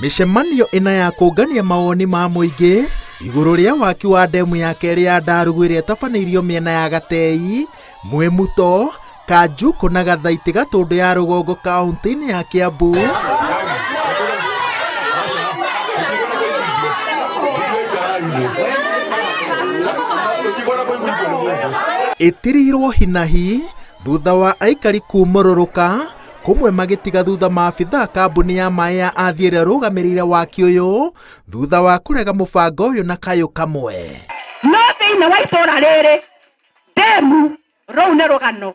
Mĩcemanio ĩna ya kũngania mawoni ma mũingĩ igũrũ rĩa waki wa ndemu ya kerĩ ya Ndarugu ĩrĩa ĩtabanĩirio mĩena ya Gatei, Mwĩmuto, Kanjuku na Gathaiti Gatũndũ ya rũgongo kaunti-inĩ ya Kiambu ĩtirirwo hinahi thutha wa aikari kumũrũrũka kumwe magĩtiga thutha maabitha kambuni ya maĩ ya Athi ĩrĩa ĩrũgamĩrĩire waki ũyũ thutha wa kũrega mũbango ũyũ na kayũ kamwe. No thĩinĩ wa itũra rĩrĩ ndemu rũu nĩ rũgano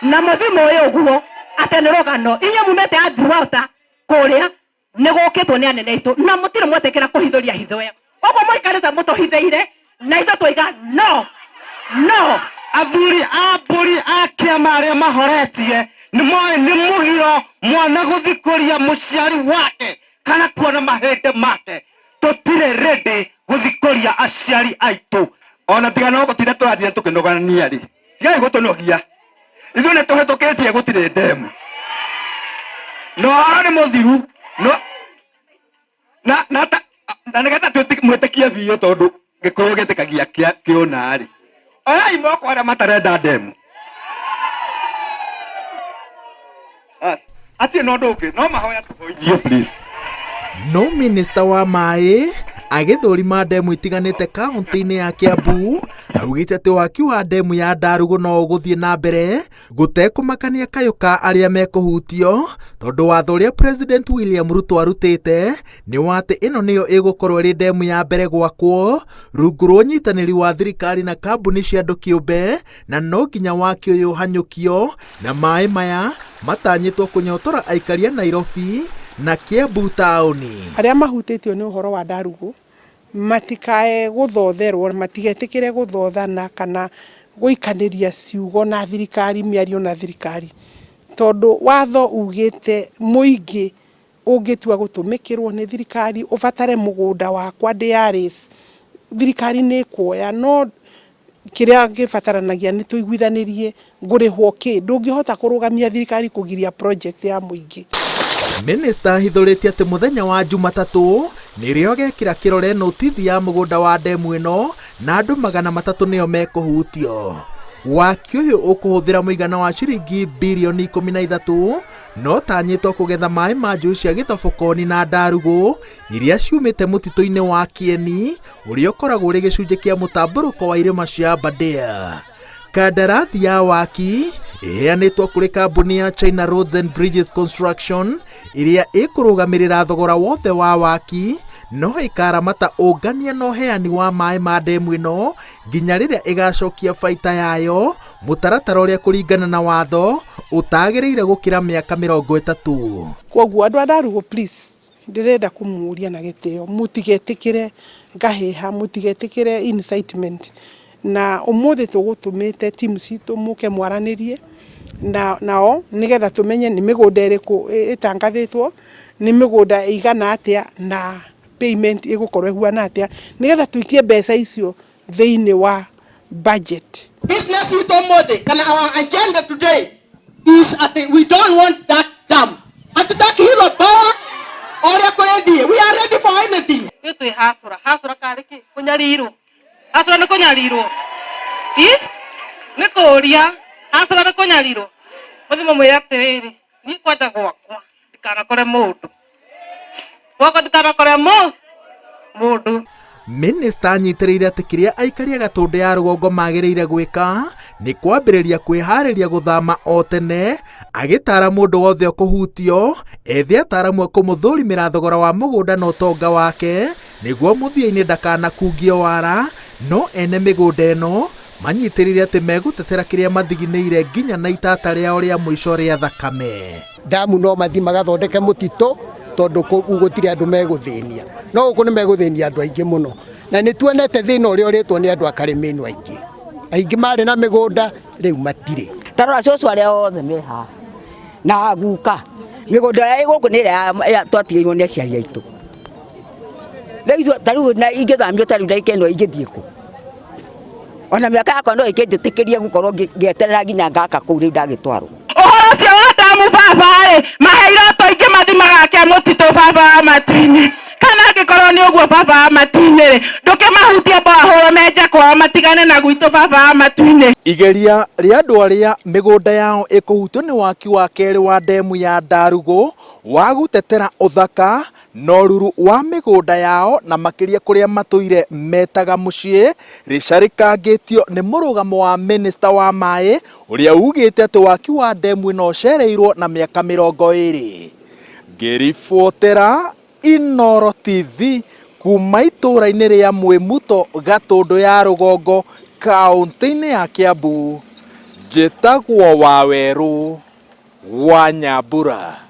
na mũthimo ũyũ ũguo atĩ nĩ rũgano inyuĩ mumĩte Athi Water kũrĩa nĩ gũkĩtwo nĩ anene aitũ na mũtirĩ mwetĩkĩra kũhithũria hitho ĩyo ũguo mũikarĩte mũtũhithĩire na ithuĩ tũiga no athuri a mbũri a kĩama arĩa mahoretie nĩ mũhio mwana gũthikũria mũciari wake kana kuona mahĩndĩ make. Tũtirĩ ready gũthikũria aciari aitũ ona tiga no gũtinda tũrathiĩ tũkĩnogania rĩ tigai gũtũnogia ithuĩ nĩ tũhĩtũkĩtie gũtirĩ ndemu no nĩ mũthiru no na nĩgetha mwĩtĩkie biũ tondũ Gĩkũyũ gĩtĩkagia kĩũna rĩ oyai moko arĩa matarenda ndemu atirĩ na ũndũ ũngĩ no mahoya tũhoithio please. No minister wa maĩ agĩthũrima ndemu itiganĩte kaunti-inĩ ya Kiambu augĩte atĩ waki wa ndemu ya Ndarugu no ũgũthiĩ na mbere gũtekũmakania kayũ ka arĩa mekũhutio tondũ watho ũrĩa President William Ruto arutĩte nĩ wa atĩ ĩno nĩyo ĩgũkorwo ĩrĩ ndemu ya mbere gwakwo rungu rwa ũnyitanĩri wa thirikari na kambuni cia andũ kĩũmbe na no nginya waki ũyũ ũhanyũkio na maĩ maya matanyĩtwo kũnyotora aikari a Nairobi na Kiambu taũni. Arĩa mahutĩtio nĩ ũhoro wa Ndarugu matikae gũthotherwo matigetĩkĩre gũthothana kana gũikanĩria ciugo na thirikari mĩario na thirikari tondũ watho ugĩte mũingĩ ũngĩtua gũtũmĩkĩrwo nĩ thirikari ũbatare mũgũnda wakwa DRS thirikari nĩ kuoya no kĩrĩa gĩbataranagia nĩ tũiguithanĩrie ngũrĩhwo kĩ ndũngĩhota kũrũgamia thirikari kũgiria project ya mũingĩ. Minister hithũrĩtie atĩ mũthenya wa Jumatatũ nĩrĩo gekĩra kĩrore notithi ya mũgũnda wa ndemu ĩno na andũ 300 nĩo mekũhutio. Waki ũyũ ũkũhũthĩra mũigana wa ciringi birioni 13 no tanyĩtwo kũgetha maĩ ma njũĩ cia Gĩthobokoni na Ndarugu iria ciumĩte mũtitũ-inĩ wa Kieni ũrĩa ũkoragwo ũrĩ gĩcunjĩ kĩa mũtambũrũko wa irĩma cia Aberdare. Kandarathi ya waki ĩheanĩtwo kũrĩ kambuni ya China Roads and Bridges Construction ĩrĩa ĩkũrũgamĩrĩra thogora wothe wa waki no ĩkaramata ũngania na ũheani wa maĩ ma ndemu ĩno nginya rĩrĩa ĩgacokia baita yayo mũtaratara ũrĩa kũringana na watho ũtagĩrĩire gũkĩra mĩaka 30. Kwoguo andũ a Ndarugu please ndĩrenda kũmũria na gĩtĩo mũtigetĩkĩre ngahĩha mũtigetĩkĩre incitement na ũmũthĩ tũgũtũmĩte timu citũ mũke mwaranĩrie nao nĩgetha tũmenye nĩ mĩgũnda ĩrĩkũ ĩtangathĩtwo nĩ mĩgũnda ĩigana atĩa na payment ĩgũkorwo ĩhuana atĩa nĩgetha tũikie mbeca icio thĩinĩ wa budget. Business with ũmũthĩ kana our agenda today is that we don't want that dam hatutaki hilo power orĩa kũrĩthiĩ we are ready for anything. Twĩ hasũra karĩkĩ kũnyarirwo hasũra nĩ kũnyarirwo nĩ kũũria hasũra nĩ kũnyarirwo mũthimo mwĩra atĩrĩrĩ niĩ kwanja gwakwa ndikanakore mũndũ gwakwa ndikanakore mũndũ. Minister anyitĩrĩire atĩ kĩrĩa aikari a Gatũndũ ya rũgongo magĩrĩire gwĩka nĩ kwambĩrĩria kwĩharĩria gũthama o tene agĩtara mũndũ wothe ũkũhutio ethe ataramu kũmũthũrimĩra thogora wa mũgũnda na ũtonga wake nĩguo mũthia-inĩ ndakanakungie wara no ene mĩgũnda ĩno manyitĩrĩire atĩ megũtetera kĩrĩa mathiginĩire nginya na itata rĩao rĩa mũico rĩa thakame. Damu no mathi magathondeke mũtitũ tondũ kũu gũtirĩ andũ megũthĩnia no gũkũ nĩ megũthĩnia andũ aingĩ mũno na nĩ tuonete thĩna ũrĩa ũrĩtwo nĩ andũ a Karĩmĩnũ aingĩ marĩ na mĩgũnda rĩu matirĩ. Tarora cũcũ arĩa othe me haha na guka mĩgũnda ya gũkũ nĩ ĩrĩa twatigĩirwo nĩ aciari aitũ rĩu tarĩu na ingĩthamio tarĩu ndagĩka ĩno ingĩthiĩ kũ ona mĩaka yakwa no ĩkĩnjĩtĩkĩrie gũkorwo ngĩeterera nginya ngaka kũu rĩu ndagĩtwarwo. Ũhoro ũcio wa damu damu baba maheiro toinge mathimaga kia mutito baba matini kana ngikorwo ni uguo baba matini nduke mahutia bahoro menja kwa matigane na gwito baba matini. Igeria ria andu aria migunda yao ikuhutio ni waki wa keri wa demu ya Ndarugu wa gutetera uthaka no ruru wa migunda yao na makiria kuria matuire metaga mucii ricarikangitio ni murugamo wa minista wa mai uria ugite ati waki wa demu ino cereirwo na miaka 20. Ngiribotera Inooro TV kuma itura-ini ria Mwimuto Gatundu ya Rugongo kaunti-ini ya Kiambu. Njitagwo Waweru wa Nyambura.